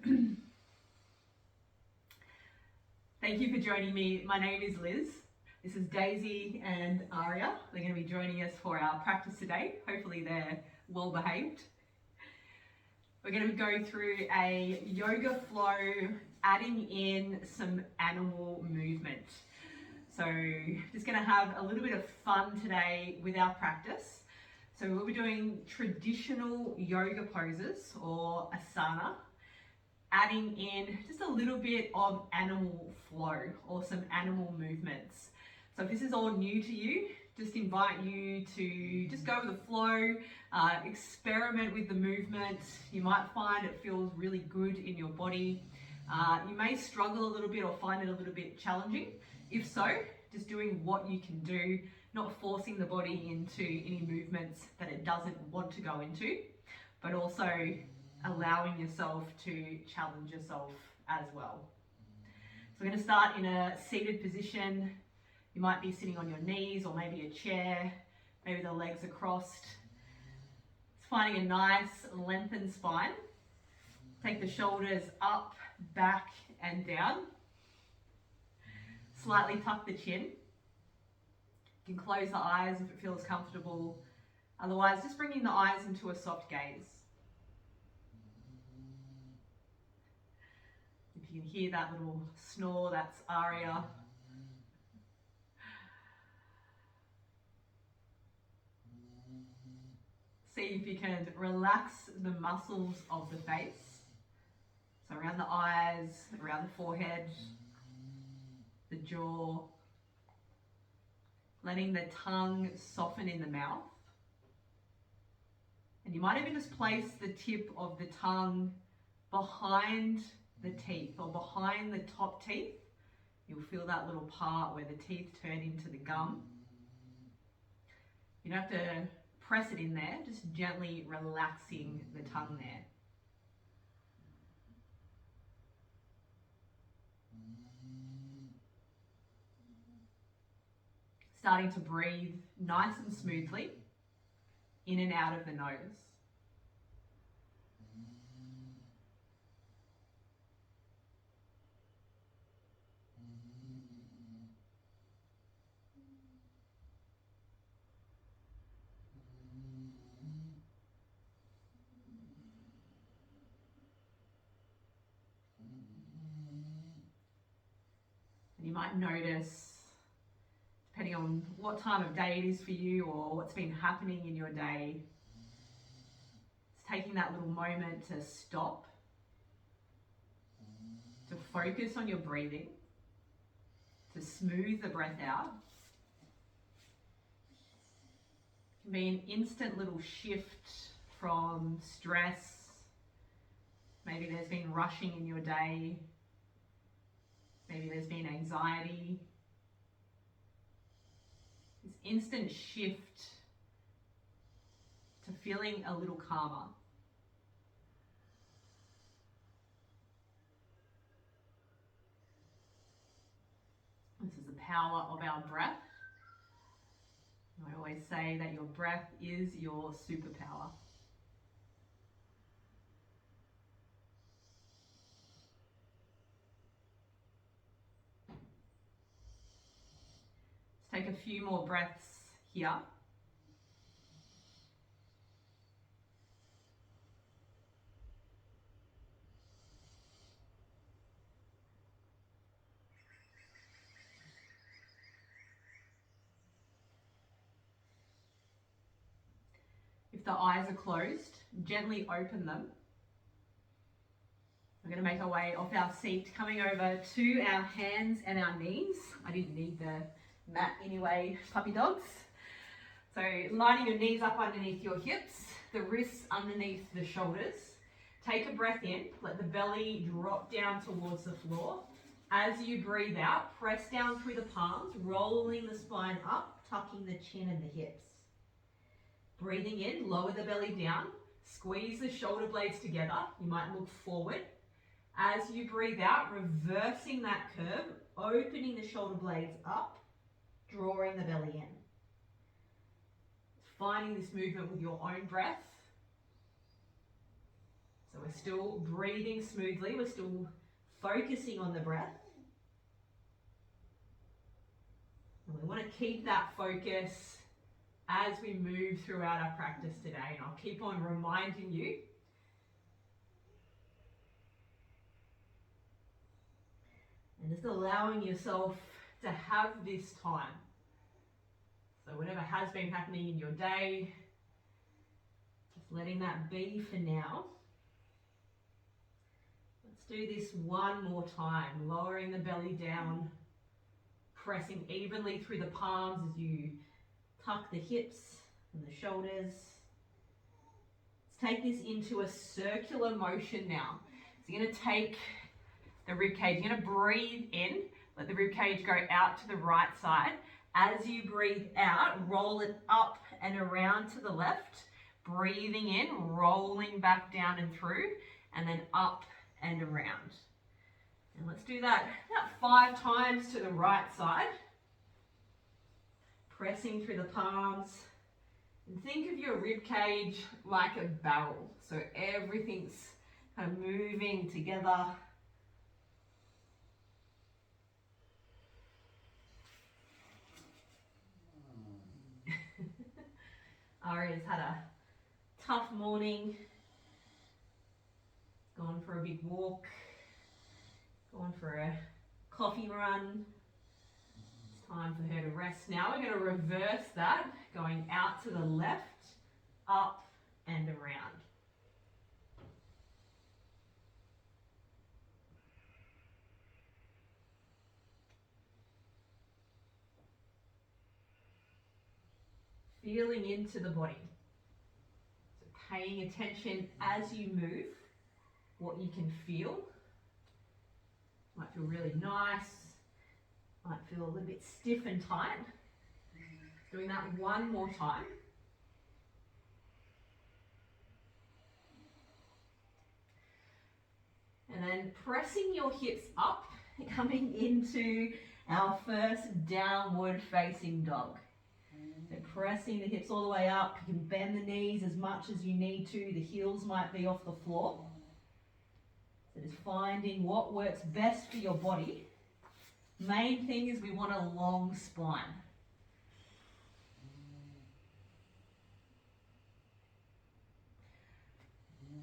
Thank you for joining me. My name is Liz. This is Daisy and Aria. They're going to be joining us for our practice today. Hopefully they're well behaved. We're going to go through a yoga flow, adding in some animal movement. So just going to have a little bit of fun today with our practice. So we'll be doing traditional yoga poses or asana, adding in just a little bit of animal flow or some animal movements. So if this is all new to you, just invite you to just go with the flow, experiment with the movement. You might find it feels really good in your body. You may struggle a little bit or find it a little bit challenging. If so, just doing what you can do, not forcing the body into any movements that it doesn't want to go into, but also allowing yourself to challenge yourself as well. So we're going to start in a seated position. You might be sitting on your knees or maybe a chair, maybe the legs are crossed. It's finding a nice lengthened spine. Take the shoulders up, back and down. Slightly tuck the chin. You can close the eyes if it feels comfortable. Otherwise, just bringing the eyes into a soft gaze. If you can hear that little snore, that's Aria. See if you can relax the muscles of the face. So around the eyes, around the forehead, the jaw. Letting the tongue soften in the mouth. And you might even just place the tip of the tongue behind the teeth or behind the top teeth. You'll feel that little part where the teeth turn into the gum. You don't have to press it in there, just gently relaxing the tongue there. Starting to breathe nice and smoothly in and out of the nose. And you might notice, depending on what time of day it is for you or what's been happening in your day, it's taking that little moment to stop, to focus on your breathing, to smooth the breath out. It can be an instant little shift from stress. Maybe there's been rushing in your day. Maybe there's been anxiety. This instant shift to feeling a little calmer. This is the power of our breath. I always say that your breath is your superpower. Let's take a few more breaths here. If the eyes are closed, gently open them. We're going to make our way off our seat, coming over to our hands and our knees. I didn't need the mat anyway, puppy dogs. So lining your knees up underneath your hips, the wrists underneath the shoulders. Take a breath in, let the belly drop down towards the floor. As you breathe out, press down through the palms, rolling the spine up, tucking the chin and the hips. Breathing in, lower the belly down, squeeze the shoulder blades together. You might look forward. As you breathe out, reversing that curve, opening the shoulder blades up, drawing the belly in. Finding this movement with your own breath. So So we're still breathing smoothly, we're still focusing on the breath. And we want to keep that focus as we move throughout our practice today. And I'll keep on reminding you. And just allowing yourself to have this time. So whatever has been happening in your day, just letting that be for now. Let's do this one more time, lowering the belly down, pressing evenly through the palms as you tuck the hips and the shoulders. Let's take this into a circular motion now. So you're going to take the rib cage, you're going to breathe in, let the rib cage go out to the right side. As you breathe out, roll it up and around to the left. Breathing in, rolling back down and through, and then up and around. And let's do that about 5 times to the right side. Pressing through the palms. And think of your rib cage like a barrel. So everything's kind of moving together. Aria's had a tough morning. Gone for a big walk. Gone for a coffee run. It's time for her to rest now. We're going to reverse that, going out to the left, up and around. Feeling into the body. So paying attention as you move, what you can feel. Might feel really nice. Might feel a little bit stiff and tight. Doing that one more time. And then pressing your hips up, coming into our first downward facing dog. So pressing the hips all the way up. You can bend the knees as much as you need to. The heels might be off the floor. So just finding what works best for your body. Main thing is we want a long spine. So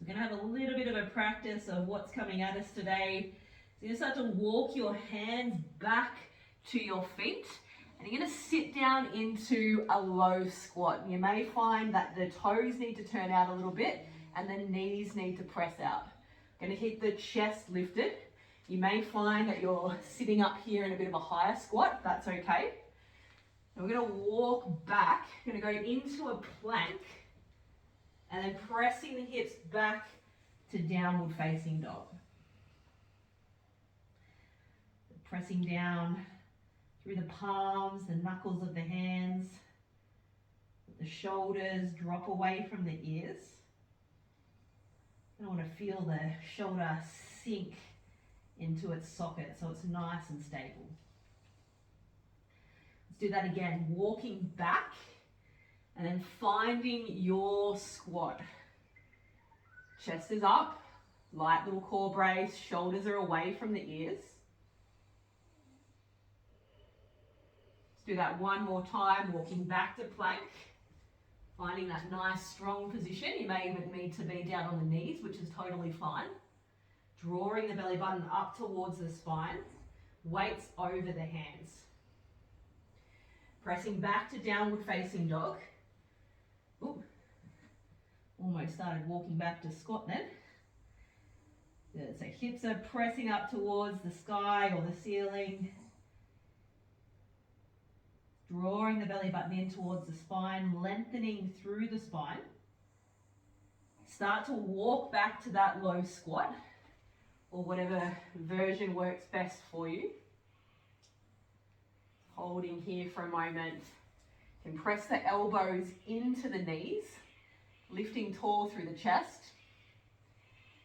we're going to have a little bit of a practice of what's coming at us today. So you start to walk your hands back to your feet. And you're going to sit down into a low squat. You may find that the toes need to turn out a little bit and the knees need to press out. Going to keep the chest lifted. You may find that you're sitting up here in a bit of a higher squat. That's okay. And we're going to walk back. We're going to go into a plank and then pressing the hips back to downward facing dog. Pressing down through the palms, the knuckles of the hands, the shoulders drop away from the ears. I want to feel the shoulder sink into its socket so it's nice and stable. Let's do that again, walking back and then finding your squat. Chest is up, light little core brace, shoulders are away from the ears. Do that one more time, walking back to plank, finding that nice strong position. You may even need to be down on the knees, which is totally fine. Drawing the belly button up towards the spine, weights over the hands. Pressing back to downward facing dog. Ooh. Almost started walking back to squat then. Good. So hips are pressing up towards the sky or the ceiling. Drawing the belly button in towards the spine, lengthening through the spine. Start to walk back to that low squat or whatever version works best for you. Holding here for a moment. You can press the elbows into the knees, lifting tall through the chest.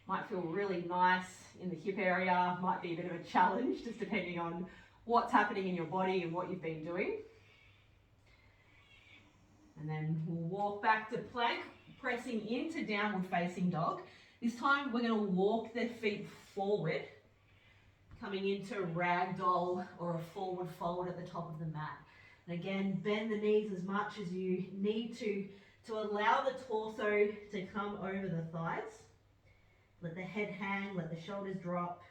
Might feel really nice in the hip area, might be a bit of a challenge just depending on what's happening in your body and what you've been doing. And then we'll walk back to plank, pressing into downward facing dog. This time we're going to walk the feet forward, coming into ragdoll or a forward fold at the top of the mat. And again, bend the knees as much as you need to allow the torso to come over the thighs. Let the head hang, let the shoulders drop.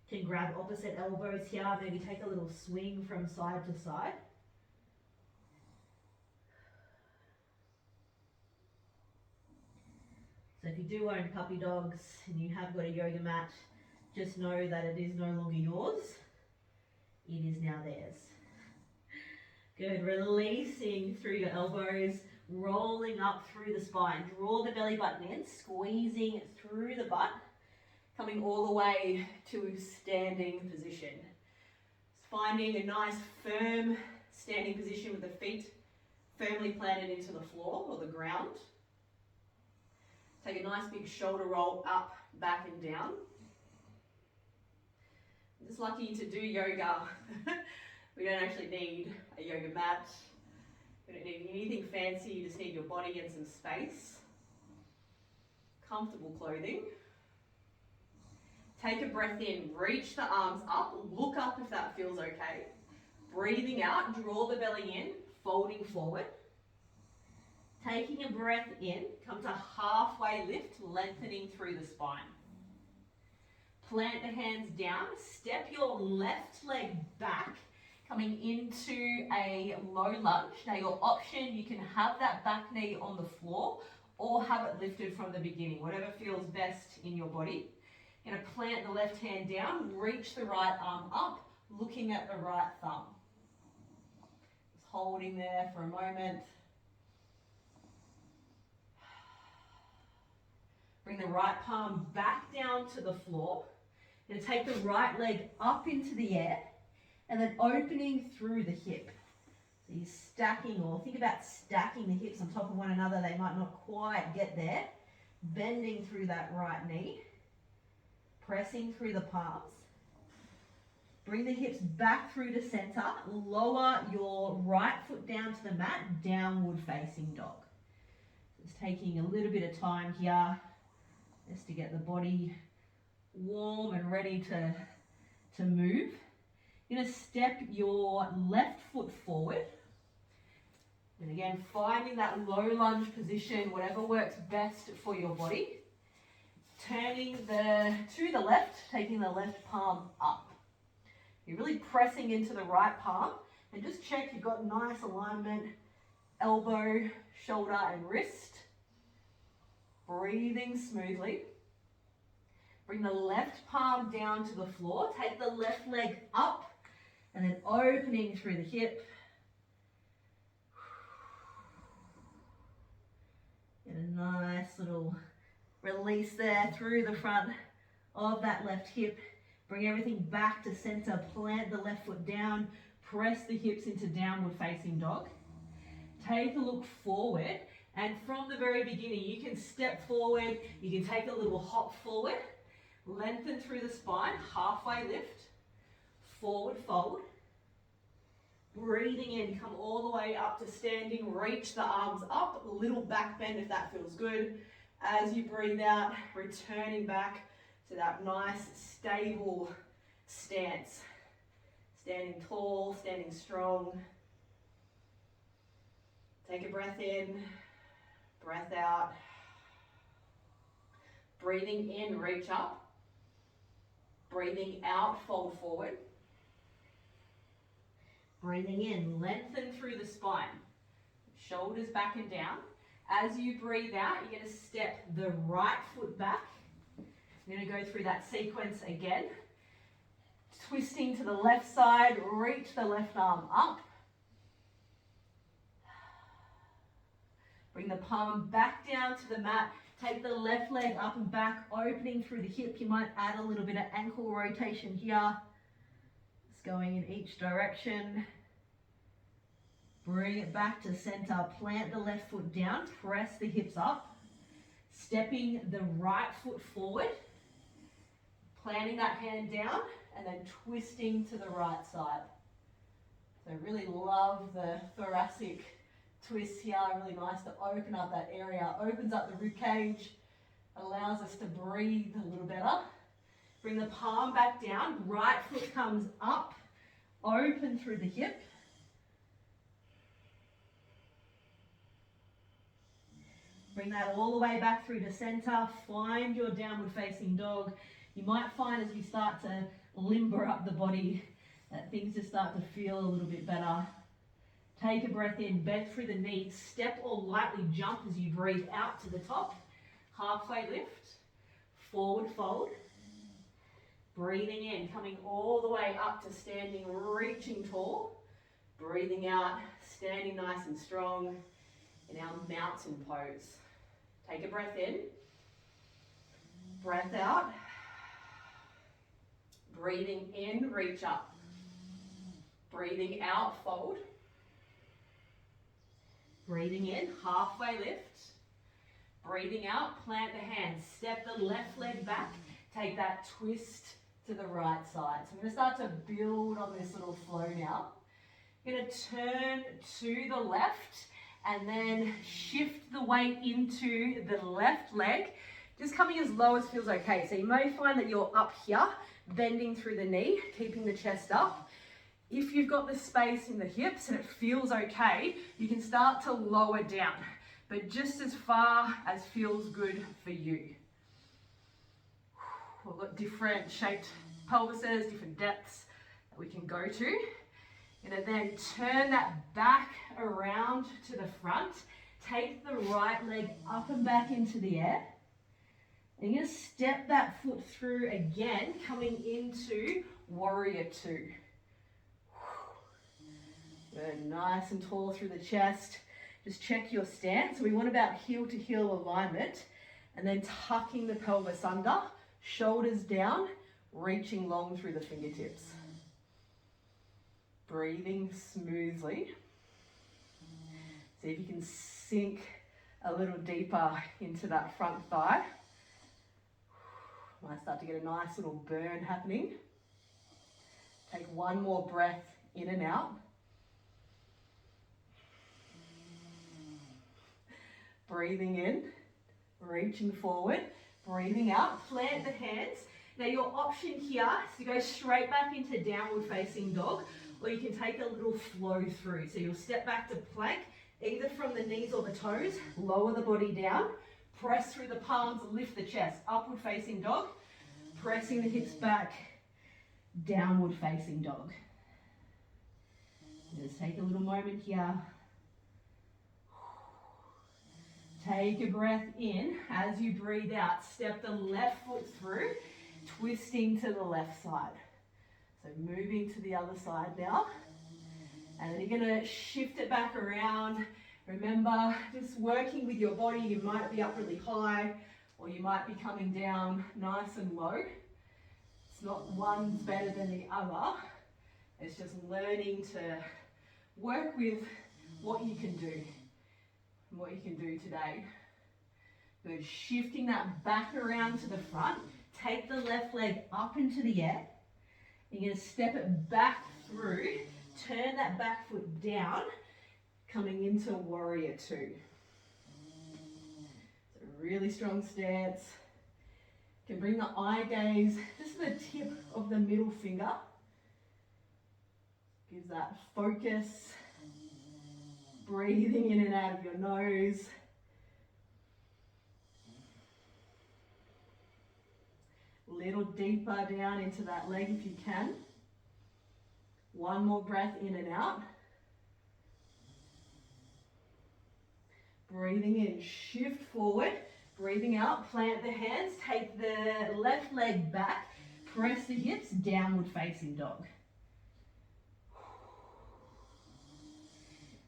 Can grab opposite elbows here, maybe take a little swing from side to side. So if you do own puppy dogs and you have got a yoga mat, just know that it is no longer yours. It is now theirs. Good, releasing through your elbows, rolling up through the spine. Draw the belly button in, squeezing through the butt, coming all the way to standing position. Finding a nice firm standing position with the feet firmly planted into the floor or the ground. Take a nice big shoulder roll up, back and down. I'm just lucky to do yoga. We don't actually need a yoga mat. We don't need anything fancy, you just need your body and some space. Comfortable clothing. Take a breath in, reach the arms up, look up if that feels okay. Breathing out, draw the belly in, folding forward. Taking a breath in, come to halfway lift, lengthening through the spine. Plant the hands down, step your left leg back, coming into a low lunge. Now your option, you can have that back knee on the floor or have it lifted from the beginning, whatever feels best in your body. You're going to plant the left hand down, reach the right arm up, looking at the right thumb. Just holding there for a moment. Bring the right palm back down to the floor. You're going to take the right leg up into the air and then opening through the hip. So you're stacking, or think about stacking the hips on top of one another. They might not quite get there. Bending through that right knee. Pressing through the palms. Bring the hips back through to center. Lower your right foot down to the mat, downward facing dog. Just taking a little bit of time here just to get the body warm and ready to move. You're going to step your left foot forward. And again, finding that low lunge position, whatever works best for your body. Turning to the left, taking the left palm up. You're really pressing into the right palm and just check you've got nice alignment, elbow, shoulder and wrist. Breathing smoothly. Bring the left palm down to the floor, take the left leg up and then opening through the hip. Get a nice little release there through the front of that left hip. Bring everything back to center. Plant the left foot down. Press the hips into downward facing dog. Take a look forward. And from the very beginning, you can step forward. You can take a little hop forward. Lengthen through the spine. Halfway lift. Forward fold. Breathing in. Come all the way up to standing. Reach the arms up. A little back bend if that feels good. As you breathe out, returning back to that nice, stable stance. Standing tall, standing strong. Take a breath in, breath out. Breathing in, reach up. Breathing out, fold forward. Breathing in, lengthen through the spine. Shoulders back and down. As you breathe out, you're going to step the right foot back. You're going to go through that sequence again. Twisting to the left side, reach the left arm up. Bring the palm back down to the mat. Take the left leg up and back, opening through the hip. You might add a little bit of ankle rotation here. It's going in each direction. Bring it back to center. Plant the left foot down. Press the hips up. Stepping the right foot forward. Planting that hand down and then twisting to the right side. So really love the thoracic twist here, really nice to open up that area, opens up the rib cage, allows us to breathe a little better. Bring the palm back down, right foot comes up, open through the hip. Bring that all the way back through to center, find your downward facing dog. You might find as you start to limber up the body that things just start to feel a little bit better. Take a breath in, bend through the knees, step or lightly jump as you breathe out to the top. Halfway lift, forward fold. Breathing in, coming all the way up to standing, reaching tall. Breathing out, standing nice and strong in our mountain pose. Take a breath in, breath out. Breathing in, reach up. Breathing out, fold. Breathing in, halfway lift. Breathing out, plant the hands. Step the left leg back. Take that twist to the right side. So I'm going to start to build on this little flow now. I'm going to turn to the left and then shift the weight into the left leg. Just coming as low as feels okay. So you may find that you're up here, bending through the knee, keeping the chest up. If you've got the space in the hips and it feels okay, you can start to lower down, but just as far as feels good for you. We've got different shaped pelvises, different depths that we can go to. And then turn that back around to the front. Take the right leg up and back into the air. And you're going to step that foot through again, coming into warrior two. Good, nice and tall through the chest. Just check your stance. We want about heel to heel alignment, and then tucking the pelvis under, shoulders down, reaching long through the fingertips. Breathing smoothly. See if you can sink a little deeper into that front thigh. Might start to get a nice little burn happening. Take one more breath in and out. Breathing in, reaching forward, breathing out, plant the hands. Now your option here is to go straight back into downward facing dog, or you can take a little flow through. So you'll step back to plank, either from the knees or the toes, lower the body down, press through the palms, lift the chest, upward facing dog, pressing the hips back, downward facing dog. Just take a little moment here. Take a breath in. As you breathe out, step the left foot through, twisting to the left side. So moving to the other side now. And then you're going to shift it back around. Remember, just working with your body. You might be up really high, or you might be coming down nice and low. It's not one's better than the other. It's just learning to work with what you can do. What you can do today. Good, shifting that back around to the front. Take the left leg up into the air. You're going to step it back through. Turn that back foot down, coming into warrior two. So really strong stance. You can bring the eye gaze just to the tip of the middle finger. Gives that focus. Breathing in and out of your nose. A little deeper down into that leg if you can. One more breath in and out. Breathing in, shift forward. Breathing out, plant the hands. Take the left leg back. Press the hips, downward facing dog.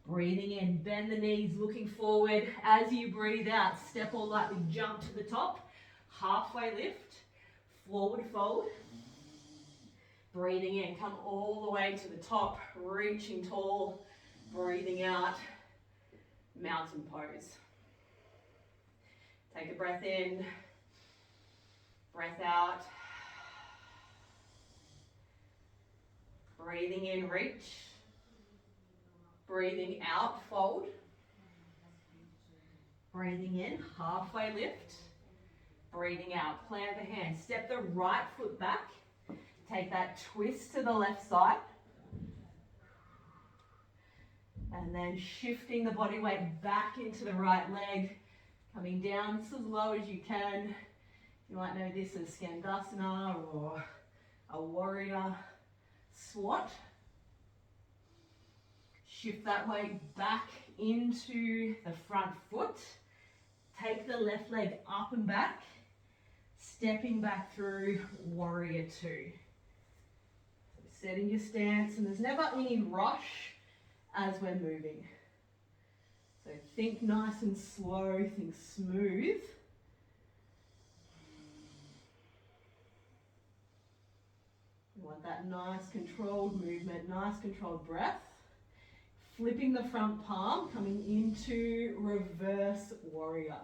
Breathing in, bend the knees, looking forward. As you breathe out, step or lightly jump to the top. Halfway lift, forward fold. Breathing in, come all the way to the top, reaching tall. Breathing out, mountain pose. Take a breath in, breath out. Breathing in, reach. Breathing out, fold. Breathing in, halfway lift. Breathing out, plant the hand. Step the right foot back. Take that twist to the left side. And then shifting the body weight back into the right leg. Coming down as low as you can. You might know this as Skandasana or a warrior squat. Shift that weight back into the front foot. Take the left leg up and back. Stepping back through warrior two. So setting your stance, and there's never any rush as we're moving. So think nice and slow, think smooth. You want that nice controlled movement, nice controlled breath. Flipping the front palm, coming into reverse warrior.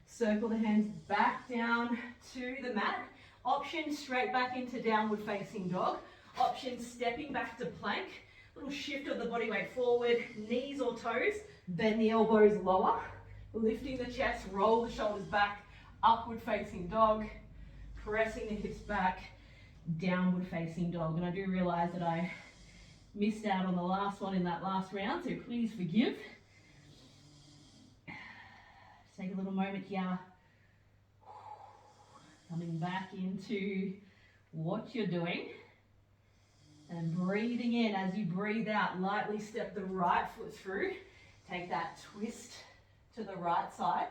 Circle the hands back down to the mat. Option straight back into downward facing dog. Option stepping back to plank. Little shift of the body weight forward, knees or toes. Bend the elbows lower. Lifting the chest, roll the shoulders back. Upward facing dog. Pressing the hips back. Downward facing dog. And I do realize that I missed out on the last one in that last round, so please forgive. Take a little moment here. Coming back into what you're doing. And breathing in. As you breathe out, lightly step the right foot through. Take that twist to the right side.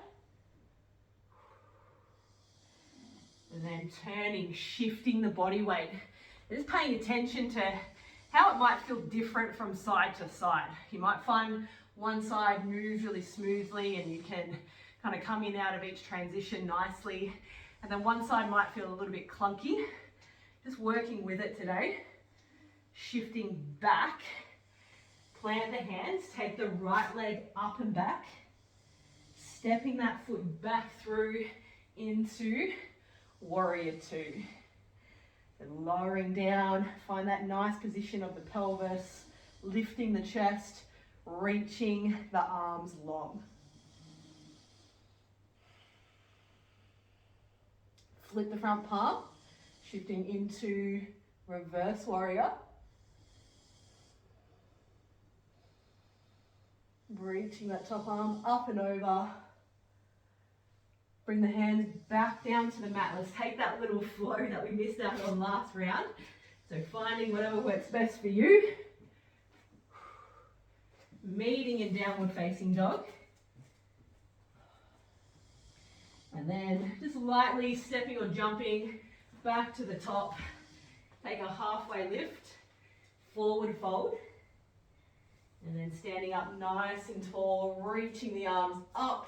And then turning, shifting the body weight. Just paying attention to how it might feel different from side to side. You might find one side moves really smoothly and you can kind of come in and out of each transition nicely. And then one side might feel a little bit clunky. Just working with it today. Shifting back. Plant the hands. Take the right leg up and back. Stepping that foot back through into warrior two. And lowering down. Find that nice position of the pelvis. Lifting the chest. Reaching the arms long. Flip the front palm, shifting into reverse warrior. Reaching that top arm up and over. Bring the hands back down to the mat. Let's take that little flow that we missed out on last round. So finding whatever works best for you. Meeting in downward facing dog. And then just lightly stepping or jumping back to the top. Take a halfway lift, forward fold. And then standing up nice and tall, reaching the arms up.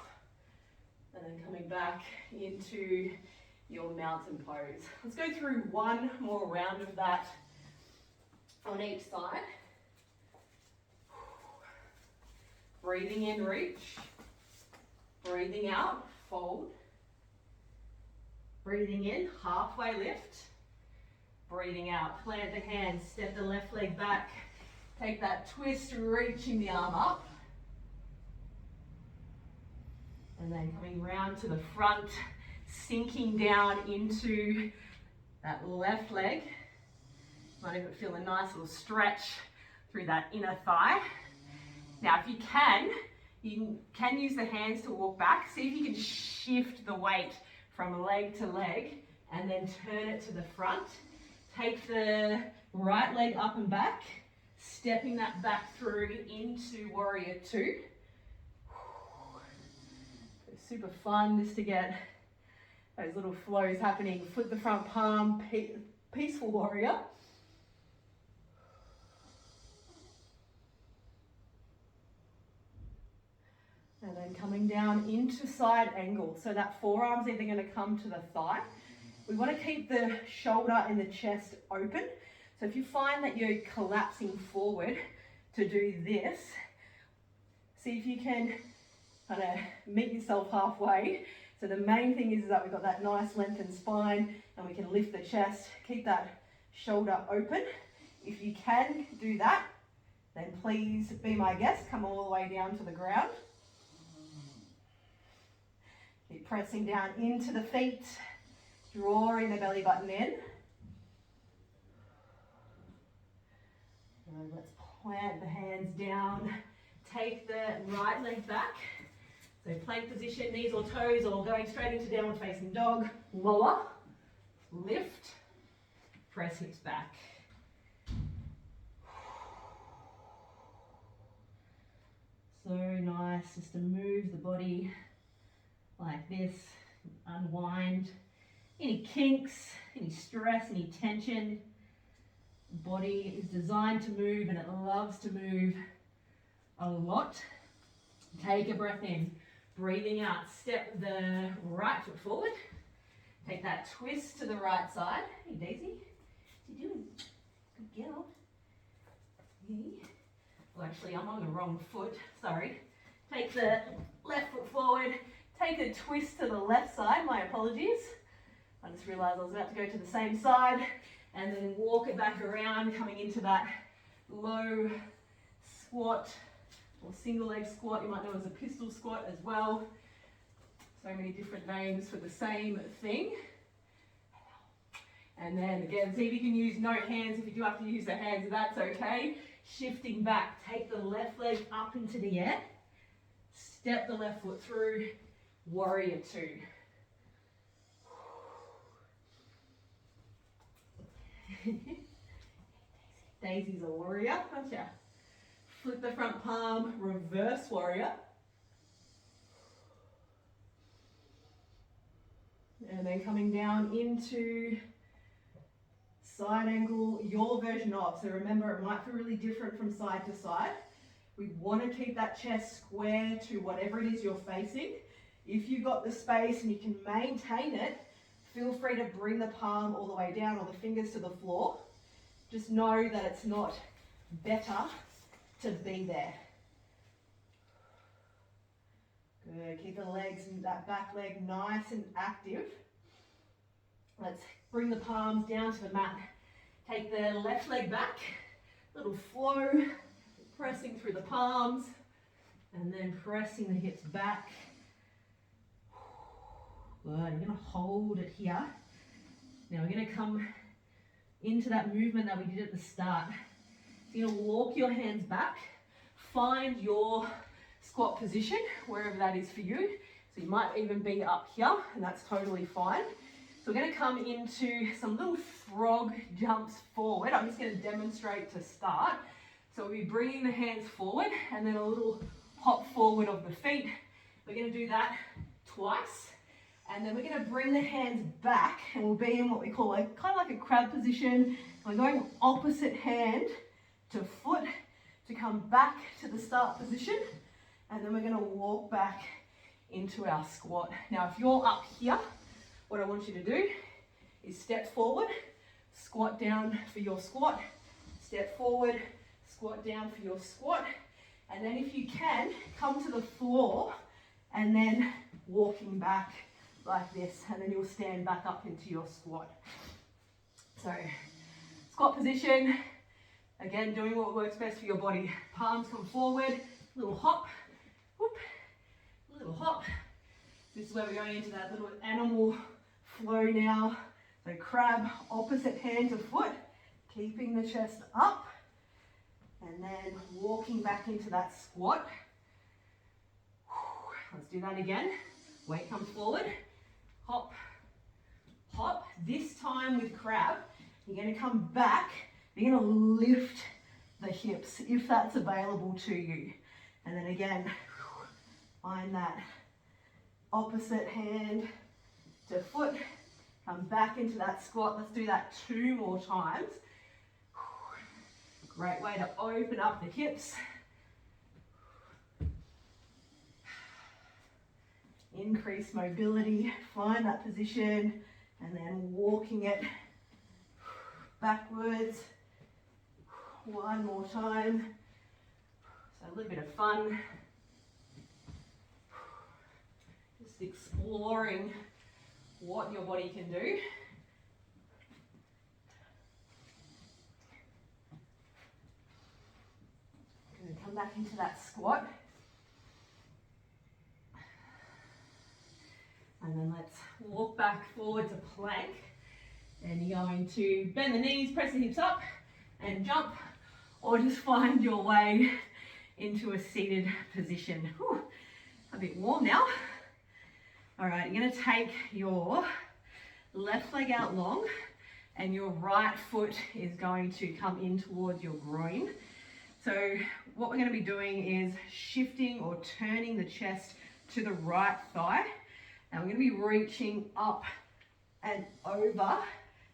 And then coming back into your mountain pose. Let's go through one more round of that on each side. Breathing in, reach. Breathing out, fold. Breathing in, halfway lift. Breathing out, plant the hands, step the left leg back. Take that twist, reaching the arm up. And then coming round to the front, sinking down into that left leg. Might even feel a nice little stretch through that inner thigh. Now, if you can use the hands to walk back. See if you can shift the weight from leg to leg and then turn it to the front. Take the right leg up and back, stepping that back through into warrior two. Super fun just to get those little flows happening. Flip the front palm, peaceful warrior. And then coming down into side angle. So that forearm's either going to come to the thigh. We want to keep the shoulder and the chest open. So if you find that you're collapsing forward to do this, see if you can kind of meet yourself halfway. So the main thing is that we've got that nice lengthened spine and we can lift the chest, keep that shoulder open. If you can do that, then please be my guest. Come all the way down to the ground. Keep pressing down into the feet, drawing the belly button in. And let's plant the hands down. Take the right leg back. So plank position, knees or toes, or going straight into downward facing dog. Lower, lift, press hips back. So nice just to move the body like this, unwind any kinks, any stress, any tension. The body is designed to move and it loves to move a lot. Take a breath in, breathing out, step the right foot forward. Take that twist to the right side. Hey Daisy, what are you doing? Good girl. Okay. Well, actually, I'm on the wrong foot, sorry. Take the left foot forward, take a twist to the left side, my apologies. I just realised I was about to go to the same side, and then walk it back around, coming into that low squat, or single leg squat, you might know as a pistol squat as well. So many different names for the same thing. And then again, see if you can use no hands. If you do have to use the hands, that's okay. Shifting back, take the left leg up into the air, step the left foot through, warrior two. Daisy's a warrior, aren't ya? Flip the front palm, reverse warrior. And then coming down into side angle, your version of. So remember, it might feel really different from side to side. We want to keep that chest square to whatever it is you're facing. If you've got the space and you can maintain it, feel free to bring the palm all the way down or the fingers to the floor. Just know that it's not better to be there. Good, keep the legs and that back leg nice and active. Let's bring the palms down to the mat. Take the left leg back, little flow, pressing through the palms, and then pressing the hips back. Good, you're gonna hold it here. Now we're gonna come into that movement that we did at the start. So you're gonna walk your hands back, find your squat position, wherever that is for you. So you might even be up here, and that's totally fine. So we're going to come into some little frog jumps forward. I'm just going to demonstrate to start. So we'll be bringing the hands forward and then a little hop forward of the feet. We're going to do that twice. And then we're going to bring the hands back and we'll be in what we call kind of like a crab position. We're going opposite hand to foot to come back to the start position. And then we're going to walk back into our squat. Now, if you're up here, what I want you to do is step forward, squat down for your squat, step forward, squat down for your squat, and then if you can, come to the floor and then walking back like this, and then you'll stand back up into your squat. So, squat position, again, doing what works best for your body. Palms come forward, little hop, whoop, little hop. This is where we're going into that little animal flow now. So crab, opposite hand to foot, keeping the chest up, and then walking back into that squat. Let's do that again. Weight comes forward, hop, hop. This time with crab, you're going to come back, you're going to lift the hips if that's available to you. And then again, find that opposite hand to foot, come back into that squat. Let's do that 2 more times. Great way to open up the hips. Increase mobility, find that position, and then walking it backwards. 1 more time. So a little bit of fun. Just Just exploring what your body can do. Going to come back into that squat. And then let's walk back forward to plank. And you're going to bend the knees, press the hips up and jump, or just find your way into a seated position. Whew, a bit warm now. All right, you're going to take your left leg out long and your right foot is going to come in towards your groin. So what we're going to be doing is shifting or turning the chest to the right thigh. And we're going to be reaching up and over.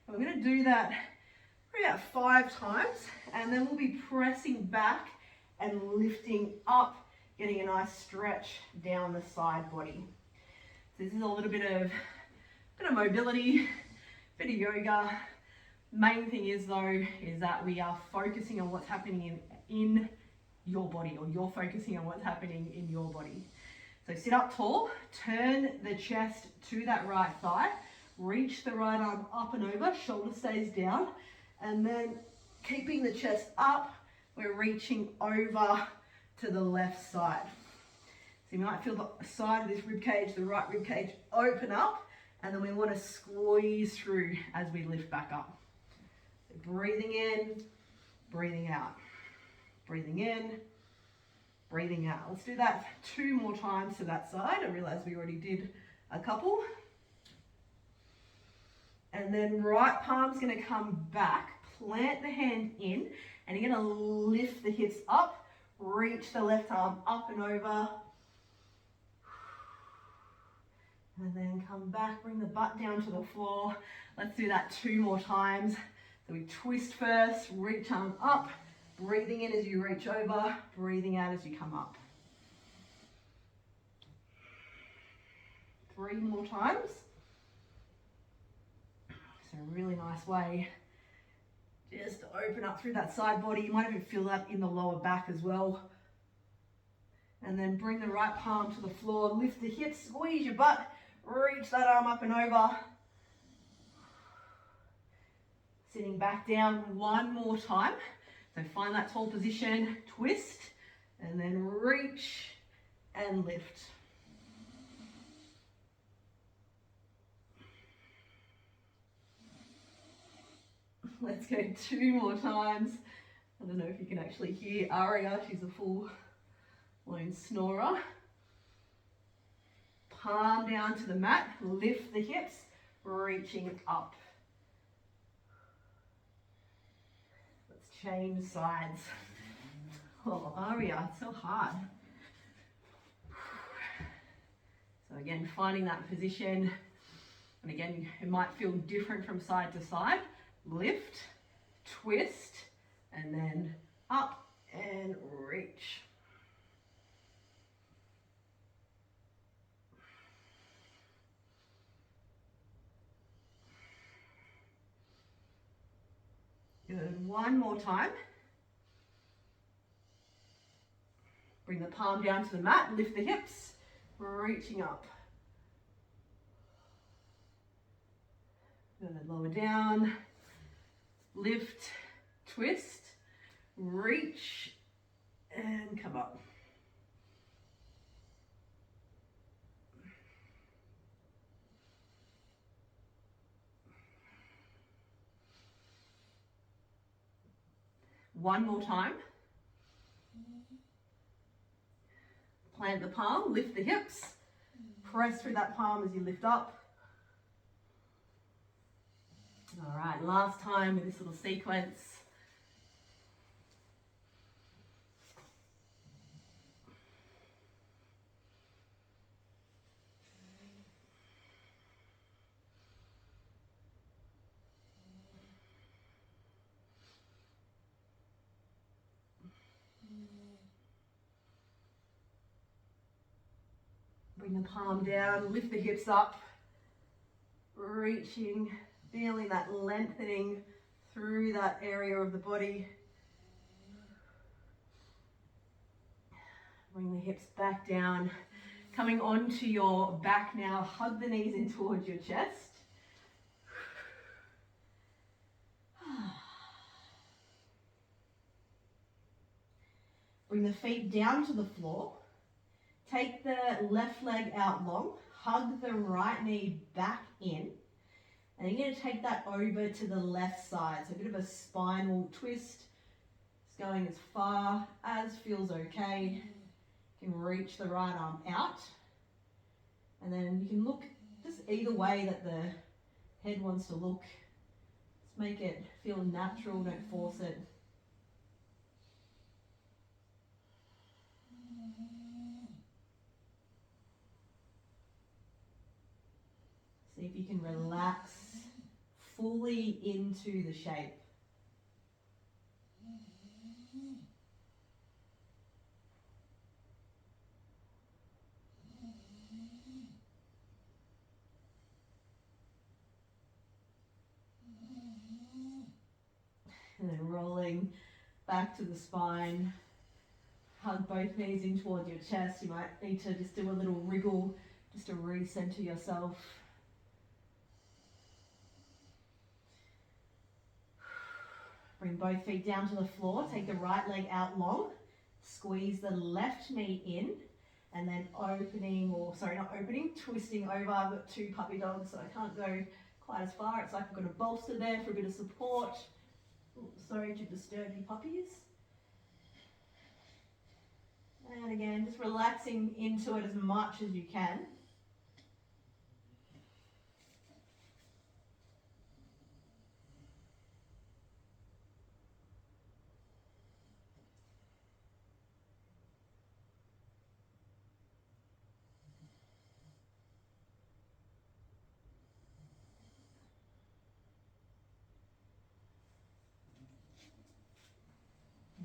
And we're going to do that about 5 times. And then we'll be pressing back and lifting up, getting a nice stretch down the side body. So this is a little bit of mobility, bit of yoga. Main thing is though, is that we are focusing on what's happening in your body, or you're focusing on what's happening in your body. So sit up tall, turn the chest to that right thigh, reach the right arm up and over, shoulder stays down, and then keeping the chest up, we're reaching over to the left side. So you might feel the side of this rib cage, the right rib cage, open up, and then we want to squeeze through as we lift back up. So breathing in, breathing out, breathing in, breathing out. Let's do that 2 more times to that side. I realize we already did a couple. And then right palm's going to come back, plant the hand in, and you're going to lift the hips up, reach the left arm up and over. And then come back, bring the butt down to the floor. Let's do that 2 more times. So we twist first, reach arm up, breathing in as you reach over, breathing out as you come up. 3 more times. So a really nice way just to open up through that side body. You might even feel that in the lower back as well. And then bring the right palm to the floor, lift the hips, squeeze your butt, reach that arm up and over. Sitting back down 1 more time. So find that tall position, twist, and then reach and lift. Let's go 2 more times. I don't know if you can actually hear Aria, she's a full-blown snorer. Palm down to the mat, lift the hips, reaching up. Let's change sides. Oh, Aria, it's so hard. So again, finding that position. And again, it might feel different from side to side. Lift, twist, and then up and reach. Good. 1 more time. Bring the palm down to the mat, lift the hips, reaching up. Good. Lower down, lift, twist, reach, and come up. One more time. Plant the palm, lift the hips, press through that palm as you lift up. All right, last time with this little sequence. Bring the palm down, lift the hips up, reaching, feeling that lengthening through that area of the body. Bring the hips back down, Coming onto your back now, hug the knees in towards your chest. Bring the feet down to the floor. Take the left leg out long. Hug the right knee back in. And you're going to take that over to the left side. So a bit of a spinal twist. It's going as far as feels okay. You can reach the right arm out. And then you can look just either way that the head wants to look. Just make it feel natural, don't force it. See if you can relax fully into the shape. And then rolling back to the spine. Hug both knees in towards your chest. You might need to just do a little wriggle just to recenter yourself. Bring both feet down to the floor. Take the right leg out long. Squeeze the left knee in. And then twisting over. I've got two puppy dogs, so I can't go quite as far. It's like I've got a bolster there for a bit of support. Ooh, sorry to disturb you puppies. And again, just relaxing into it as much as you can.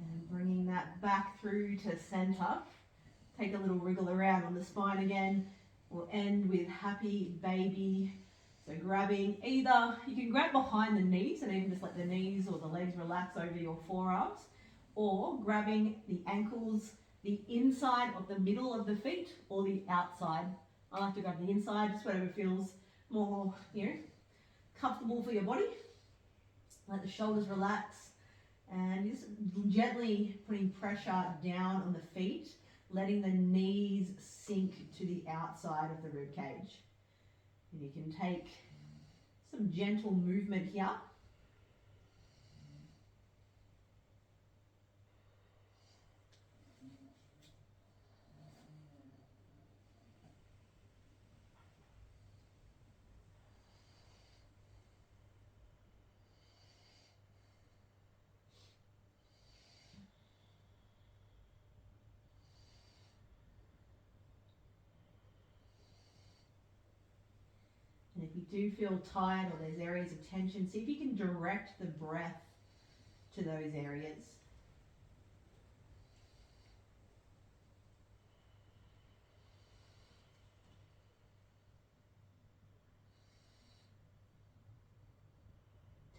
And bringing that back through to center. Take a little wriggle around on the spine again. We'll end with happy baby. So grabbing either, you can grab behind the knees and even just let the knees or the legs relax over your forearms, or grabbing the ankles, the inside of the middle of the feet or the outside. I like to grab the inside, just whatever feels more, comfortable for your body. Let the shoulders relax and just gently putting pressure down on the feet, letting the knees sink to the outside of the rib cage. And you can take some gentle movement here. And if you do feel tired or there's areas of tension, see if you can direct the breath to those areas.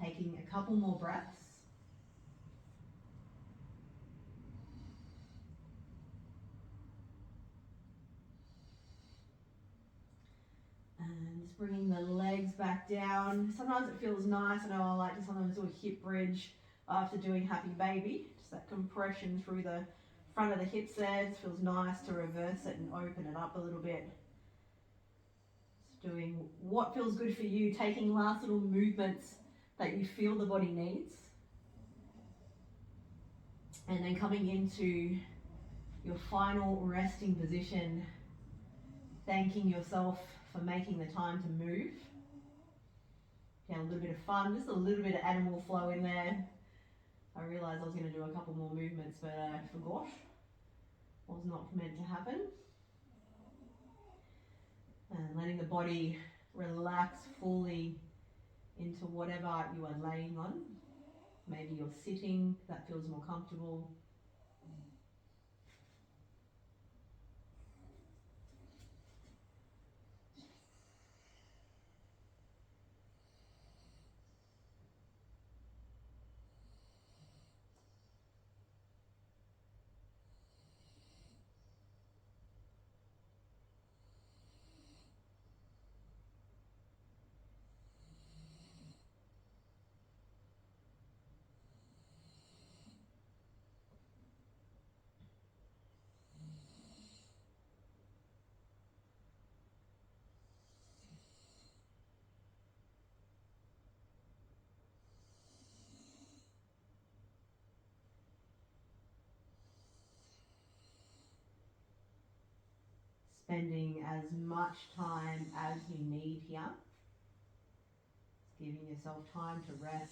Taking a couple more breaths. And just bringing the legs back down. Sometimes it feels nice. I know I like to sometimes do a hip bridge after doing happy baby. Just that compression through the front of the hips there. Just feels nice to reverse it and open it up a little bit. Just doing what feels good for you. Taking last little movements that you feel the body needs. And then coming into your final resting position. Thanking yourself for making the time to move. Had a little bit of fun, just a little bit of animal flow in there. I realised I was going to do a couple more movements, but I forgot. Was not meant to happen. And letting the body relax fully into whatever you are laying on. Maybe you're sitting, that feels more comfortable. spending as much time as you need here. Giving yourself time to rest.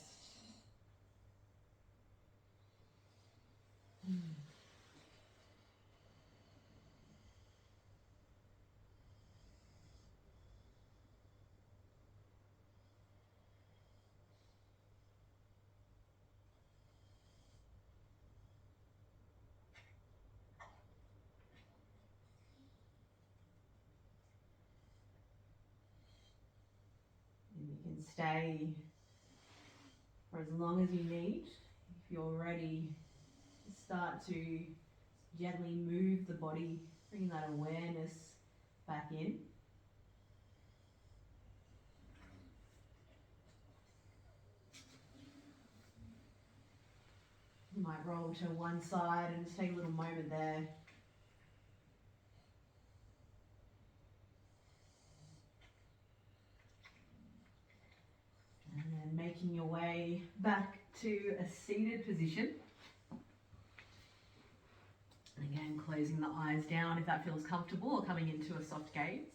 And you can stay for as long as you need. If you're ready, start to gently move the body, bring that awareness back in. You might roll to one side and just take a little moment there. And then making your way back to a seated position. And again, closing the eyes down if that feels comfortable, or coming into a soft gaze.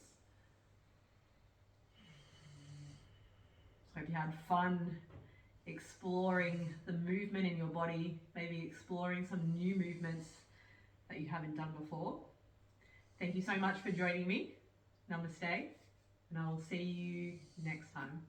Hope you had fun exploring the movement in your body, maybe exploring some new movements that you haven't done before. Thank you so much for joining me. Namaste, and I will see you next time.